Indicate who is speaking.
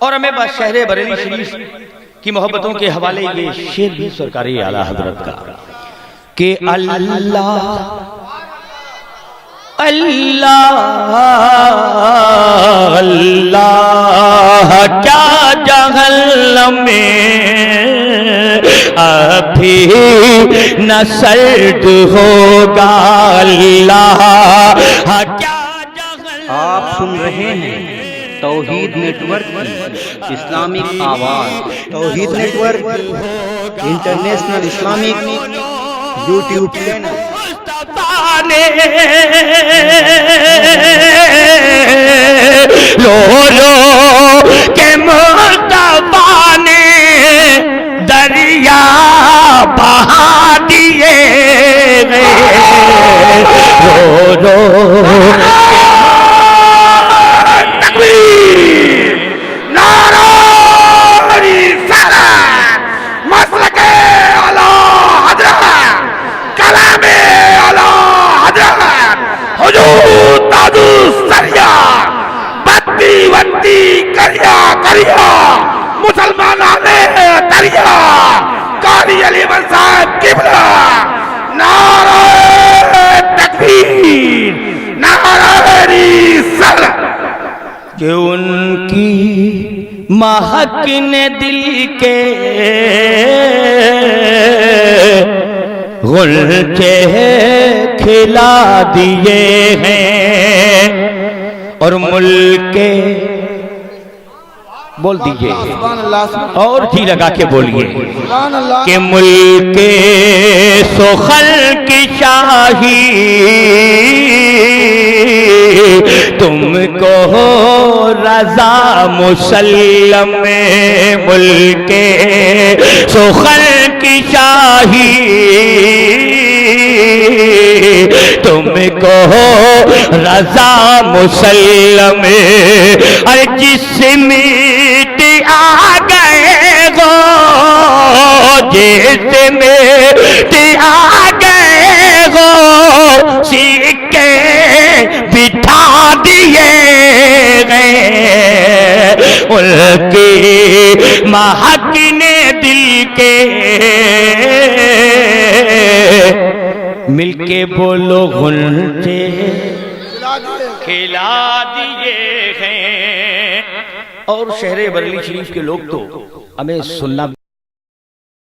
Speaker 1: اور ہمیں بس شہر بریلی شریف کی محبتوں کے حوالے یہ شعر بھی سرکاری اعلیٰ حضرت کا کہ اللہ اللہ اللہ کیا جہنم میں ابھی نہ سرد ہوگا اللہ کیا جہنم۔
Speaker 2: آپ سن رہے ہیں توحید نیٹ ورک کی اسلامک آواز۔ Tauheed network international Islamic YouTube channel.
Speaker 1: لو لو کہ مصطفیٰ نے دریا بہا دیے گئے رو رو
Speaker 3: مسلمان دریا قاری علی صاحب قبلہ نعرہ تکبیر نعرہ رسالت
Speaker 1: کہ ان کی مہک نے دل کے غلچے کھلا دیے ہیں اور ملک کے بول دیجئے اور جی لگا کے بولیے کہ ملک سخل کی شاہی تم کو رضا مسلم ملک سخل کی شاہی تم کو رضا مسلم ارے جس میٹ آ گئے گو جس میٹ آ گئے گو سکے بٹھا دیے گئے ان کی مہک نے دل کے مل کے بولو غنچے کھلا دیے ہیں۔ اور شہر بریلی شریف کے لوگ تو ہمیں سننا